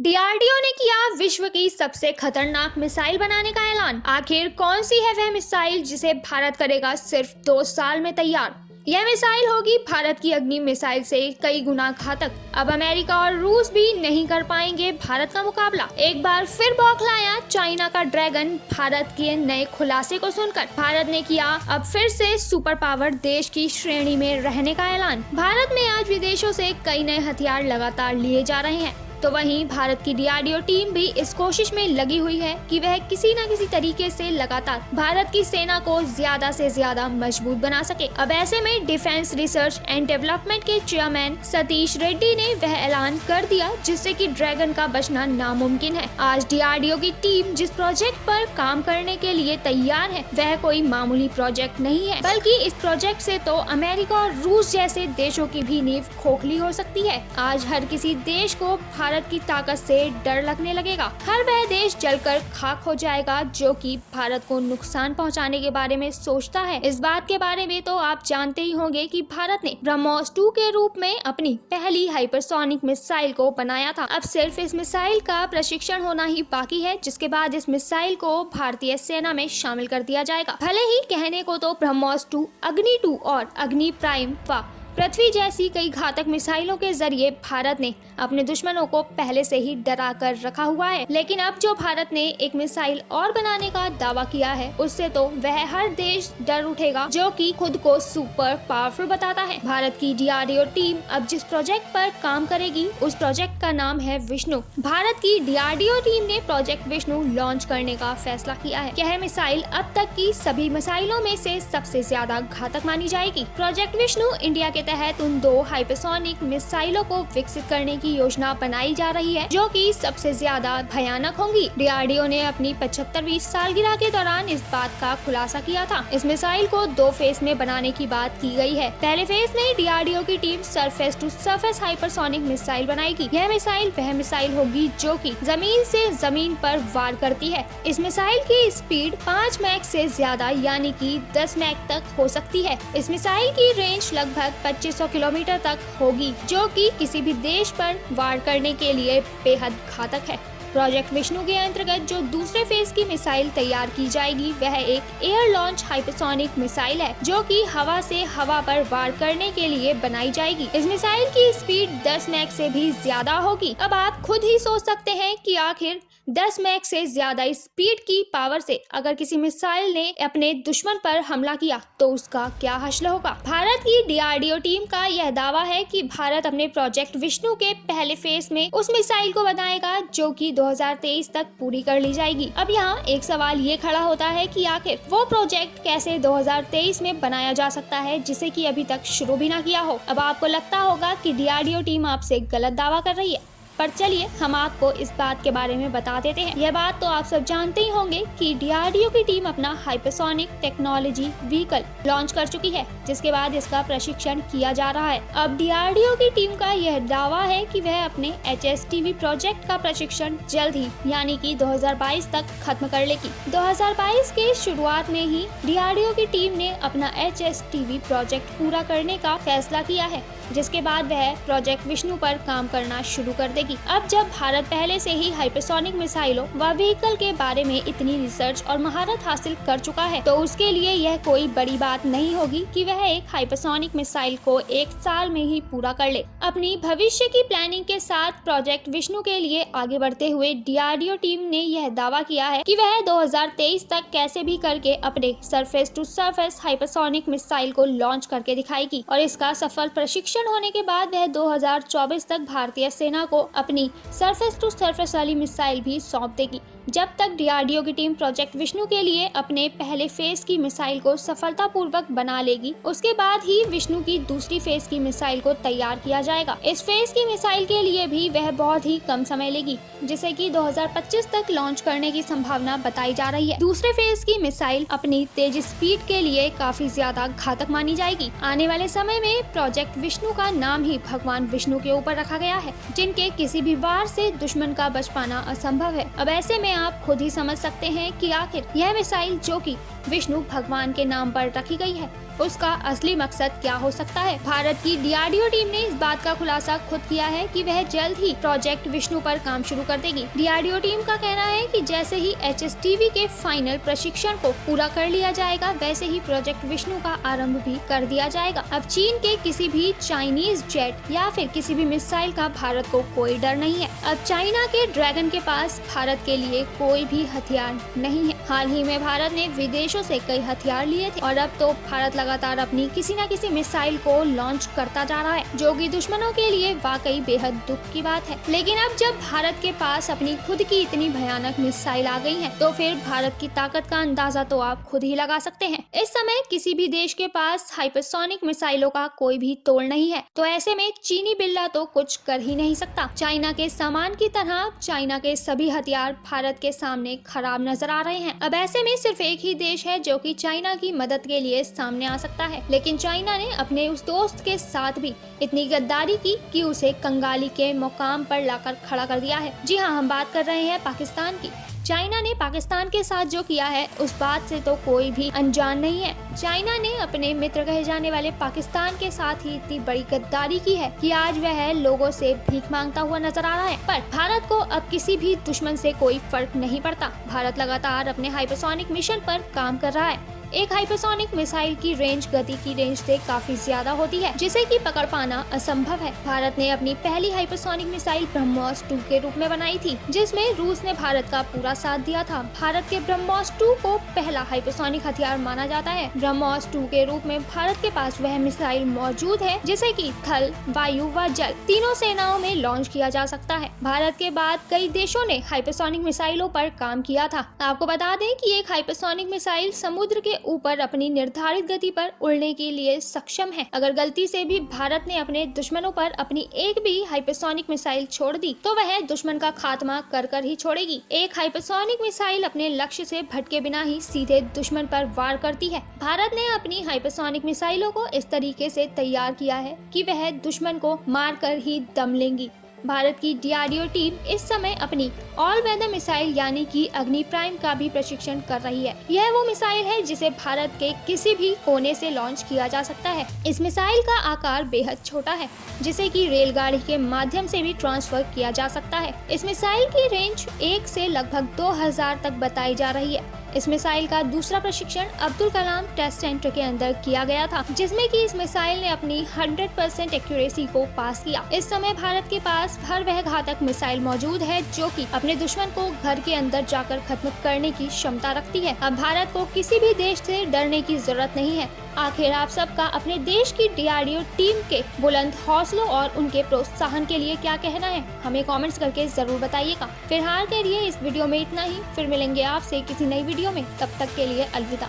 DRDO ने किया विश्व की सबसे खतरनाक मिसाइल बनाने का ऐलान। आखिर कौन सी है वह मिसाइल जिसे भारत करेगा सिर्फ 2 साल में तैयार। यह मिसाइल होगी भारत की अग्नि मिसाइल से कई गुना घातक। अब अमेरिका और रूस भी नहीं कर पाएंगे भारत का मुकाबला। एक बार फिर बौखलाया चाइना का ड्रैगन भारत के नए खुलासे को सुनकर। भारत ने किया अब फिर से सुपर पावर देश की श्रेणी में रहने का ऐलान। भारत में आज विदेशों से कई नए हथियार लगातार लिए जा रहे हैं, तो वहीं भारत की डीआरडीओ टीम भी इस कोशिश में लगी हुई है कि वह किसी न किसी तरीके से लगातार भारत की सेना को ज्यादा से ज्यादा मजबूत बना सके। अब ऐसे में डिफेंस रिसर्च एंड डेवलपमेंट के चेयरमैन सतीश रेड्डी ने वह ऐलान कर दिया जिससे कि ड्रैगन का बचना नामुमकिन है। आज डीआरडीओ की टीम जिस प्रोजेक्ट पर काम करने के लिए तैयार है वह कोई मामूली प्रोजेक्ट नहीं है, बल्कि इस प्रोजेक्ट से तो अमेरिका और रूस जैसे देशों की भी नींव खोखली हो सकती है। आज हर किसी देश को भारत की ताकत से डर लगने लगेगा। हर वह देश जलकर खाक हो जाएगा जो कि भारत को नुकसान पहुंचाने के बारे में सोचता है। इस बात के बारे में तो आप जानते ही होंगे कि भारत ने ब्रह्मोस 2 के रूप में अपनी पहली हाइपरसोनिक मिसाइल को बनाया था। अब सिर्फ इस मिसाइल का प्रशिक्षण होना ही बाकी है, जिसके बाद इस मिसाइल को भारतीय सेना में शामिल कर दिया जाएगा। भले ही कहने को तो ब्रह्मोस 2, अग्नि 2 और अग्नि प्राइम व पृथ्वी जैसी कई घातक मिसाइलों के जरिए भारत ने अपने दुश्मनों को पहले से ही डरा कर रखा हुआ है, लेकिन अब जो भारत ने एक मिसाइल और बनाने का दावा किया है उससे तो वह हर देश डर उठेगा जो कि खुद को सुपर पावरफुल बताता है। भारत की डीआरडीओ टीम अब जिस प्रोजेक्ट पर काम करेगी उस प्रोजेक्ट का नाम है विष्णु। भारत की डीआरडीओ टीम ने प्रोजेक्ट विष्णु लॉन्च करने का फैसला किया है। यह मिसाइल अब तक की सभी मिसाइलों में से सबसे ज्यादा घातक मानी जाएगी। प्रोजेक्ट विष्णु इंडिया के तहत उन 2 हाइपरसोनिक मिसाइलों को विकसित करने की योजना बनाई जा रही है जो कि सबसे ज्यादा भयानक होंगी। डीआरडीओ ने अपनी 75वीं सालगिरह के दौरान इस बात का खुलासा किया था। इस मिसाइल को 2 फेज में बनाने की बात की गई है। पहले फेज में डीआरडीओ की team surface to surface hypersonic missile बनाएगी। यह मिसाइल वह मिसाइल होगी जो कि जमीन से जमीन पर वार करती है। इस मिसाइल की स्पीड 5 मैक से ज्यादा यानी कि 10 मैक तक हो सकती है। इस मिसाइल की रेंज लगभग 2500 किलोमीटर तक होगी जो कि किसी भी देश पर वार करने के लिए बेहद घातक है। प्रोजेक्ट विष्णु के अंतर्गत जो दूसरे फेज की मिसाइल तैयार की जाएगी वह एक एयर लॉन्च हाइपरसोनिक मिसाइल है जो कि हवा से हवा पर वार करने के लिए बनाई जाएगी। इस मिसाइल की स्पीड 10 मैक से भी ज्यादा होगी। अब आप खुद ही सोच सकते हैं कि आखिर 10 मैक से ज्यादा स्पीड की पावर से अगर किसी मिसाइल ने अपने दुश्मन पर हमला किया तो उसका क्या हश्र होगा। भारत की डीआरडीओ टीम का यह दावा है कि भारत अपने प्रोजेक्ट विष्णु के पहले फेज में उस मिसाइल को बनाएगा जो कि 2023 तक पूरी कर ली जाएगी। अब यहाँ एक सवाल ये खड़ा होता है कि आखिर वो प्रोजेक्ट कैसे 2023 में बनाया जा सकता है जिसे कि अभी तक शुरू भी ना किया हो। अब आपको लगता होगा कि डीआरडीओ टीम आपसे गलत दावा कर रही है, पर चलिए हम आपको इस बात के बारे में बता देते हैं। यह बात तो आप सब जानते ही होंगे कि डीआरडीओ की टीम अपना हाइपरसोनिक टेक्नोलॉजी व्हीकल लॉन्च कर चुकी है, जिसके बाद इसका प्रशिक्षण किया जा रहा है। अब डीआरडीओ की टीम का यह दावा है कि वह अपने HSTV प्रोजेक्ट का प्रशिक्षण जल्द ही यानी कि 2022 तक खत्म कर लेगी। 2022 के शुरुआत में ही डीआरडीओ की टीम ने अपना HSTV प्रोजेक्ट पूरा करने का फैसला किया है, जिसके बाद वह प्रोजेक्ट विष्णु पर काम करना शुरू कर देगी। अब जब भारत पहले से ही हाइपरसोनिक मिसाइलों व व्हीकल के बारे में इतनी रिसर्च और महारत हासिल कर चुका है तो उसके लिए यह कोई बड़ी बात नहीं होगी कि वह एक हाइपरसोनिक मिसाइल को 1 साल में ही पूरा कर ले। अपनी भविष्य की प्लानिंग के साथ प्रोजेक्ट विष्णु के लिए आगे बढ़ते हुए डीआरडीओ टीम ने यह दावा किया है कि वह 2023 तक कैसे भी करके अपने surface to surface hypersonic missile को लॉन्च करके दिखाएगी और इसका सफल प्रशिक्षण होने के बाद वह 2024 तक भारतीय सेना को अपनी सरफेस टू सरफेस वाली मिसाइल भी सौंप देगी। जब तक डीआरडीओ की टीम प्रोजेक्ट विष्णु के लिए अपने पहले फेज की मिसाइल को सफलतापूर्वक बना लेगी, उसके बाद ही विष्णु की दूसरी फेज की मिसाइल को तैयार किया जाएगा। इस फेज की मिसाइल के लिए भी वह बहुत ही कम समय लेगी, जिसे कि 2025 तक लॉन्च करने की संभावना बताई जा रही है। दूसरे फेज की मिसाइल अपनी तेज स्पीड के लिए काफी ज्यादा घातक मानी जाएगी। आने वाले समय में प्रोजेक्ट विष्णु का नाम ही भगवान विष्णु के ऊपर रखा गया है, जिनके किसी भी वार से दुश्मन का बच पाना असंभव है। अब ऐसे में आप खुद ही समझ सकते हैं कि आखिर यह मिसाइल जो कि विष्णु भगवान के नाम पर रखी गई है उसका असली मकसद क्या हो सकता है। भारत की DRDO टीम ने इस बात का खुलासा खुद किया है कि वह जल्द ही प्रोजेक्ट विष्णु पर काम शुरू कर देगी। DRDO टीम का कहना है कि जैसे ही HSTV के फाइनल प्रशिक्षण को पूरा कर लिया जाएगा, वैसे ही प्रोजेक्ट विष्णु का आरंभ भी कर दिया जाएगा। अब चीन के किसी भी चाइनीज जेट या फिर किसी भी मिसाइल का भारत को कोई डर नहीं है। अब चाइना के ड्रैगन के पास भारत के लिए कोई भी हथियार नहीं है। हाल ही में भारत ने विदेशों से कई हथियार लिए थे और अब तो भारत लगातार अपनी किसी न किसी मिसाइल को लॉन्च करता जा रहा है, जो कि दुश्मनों के लिए वाकई बेहद दुख की बात है। लेकिन अब जब भारत के पास अपनी खुद की इतनी भयानक मिसाइल आ गई है, तो फिर भारत की ताकत का अंदाजा तो आप खुद ही लगा सकते हैं। इस समय किसी भी देश के पास हाइपरसोनिक मिसाइलों का कोई भी तोड़ नहीं है, तो ऐसे में चीनी बिल्ला तो कुछ कर ही नहीं सकता। चाइना के सामान की तरह चाइना के सभी हथियार भारत के सामने खराब नजर आ रहे हैं। अब ऐसे में सिर्फ एक ही देश है जो कि चाइना की मदद के लिए सामने आ सकता है, लेकिन चाइना ने अपने उस दोस्त के साथ भी इतनी गद्दारी की कि उसे कंगाली के मुकाम पर लाकर खड़ा कर दिया है। जी हाँ, हम बात कर रहे हैं पाकिस्तान की। चाइना ने पाकिस्तान के साथ जो किया है, उस बात से तो कोई भी अनजान नहीं है। चाइना ने अपने मित्र कहे जाने वाले पाकिस्तान के साथ ही इतनी बड़ी गद्दारी की है कि आज वह लोगों से भीख मांगता हुआ नजर आ रहा है। पर भारत को अब किसी भी दुश्मन से कोई फर्क नहीं पड़ता। भारत लगातार अपने हाइपरसोनिक मिशन पर काम कर रहा है। एक हाइपरसोनिक मिसाइल की रेंज गति की रेंज से काफी ज्यादा होती है, जिसे कि पकड़ पाना असंभव है। भारत ने अपनी पहली हाइपरसोनिक मिसाइल ब्रह्मोस 2 के रूप में बनाई थी, जिसमें रूस ने भारत का पूरा साथ दिया था। भारत के ब्रह्मोस 2 को पहला हाइपरसोनिक हथियार माना जाता है। ब्रह्मोस 2 के रूप में भारत के पास वह मिसाइल मौजूद है जिसे कि थल, वायु व जल तीनों सेनाओं में लॉन्च किया जा सकता है। भारत के बाद कई देशों ने हाइपरसोनिक मिसाइलों पर काम किया था। आपको बता दें कि एक हाइपरसोनिक मिसाइल समुद्र के ऊपर अपनी निर्धारित गति पर उड़ने के लिए सक्षम है। अगर गलती से भी भारत ने अपने दुश्मनों पर अपनी एक भी हाइपरसोनिक मिसाइल छोड़ दी, तो वह दुश्मन का खात्मा कर ही छोड़ेगी। एक हाइपरसोनिक मिसाइल अपने लक्ष्य से भटके बिना ही सीधे दुश्मन पर वार करती है। भारत ने अपनी हाइपरसोनिक मिसाइलों को इस तरीके से तैयार किया है कि वह दुश्मन को मार कर ही दम लेंगी। भारत की DRDO टीम इस समय अपनी ऑल वेदर मिसाइल यानी कि अग्नि प्राइम का भी प्रशिक्षण कर रही है। यह वो मिसाइल है जिसे भारत के किसी भी कोने से लॉन्च किया जा सकता है। इस मिसाइल का आकार बेहद छोटा है, जिसे कि रेलगाड़ी के माध्यम से भी ट्रांसफर किया जा सकता है। इस मिसाइल की रेंज 1 से लगभग 2000 तक बताई जा रही है। इस मिसाइल का दूसरा प्रशिक्षण अब्दुल कलाम टेस्ट सेंटर के अंदर किया गया था, जिसमें कि इस मिसाइल ने अपनी 100% एक्यूरेसी को पास किया। इस समय भारत के पास हर वह घातक मिसाइल मौजूद है जो कि अपने दुश्मन को घर के अंदर जाकर खत्म करने की क्षमता रखती है। अब भारत को किसी भी देश से डरने की जरूरत नहीं है। आखिर आप सबका अपने देश की DRDO टीम के बुलंद हौसलों और उनके प्रोत्साहन के लिए क्या कहना है, हमें कमेंट्स करके जरूर बताइएगा। फिलहाल के लिए इस वीडियो में इतना ही। फिर मिलेंगे आपसे किसी नई वीडियो में, तब तक के लिए अलविदा।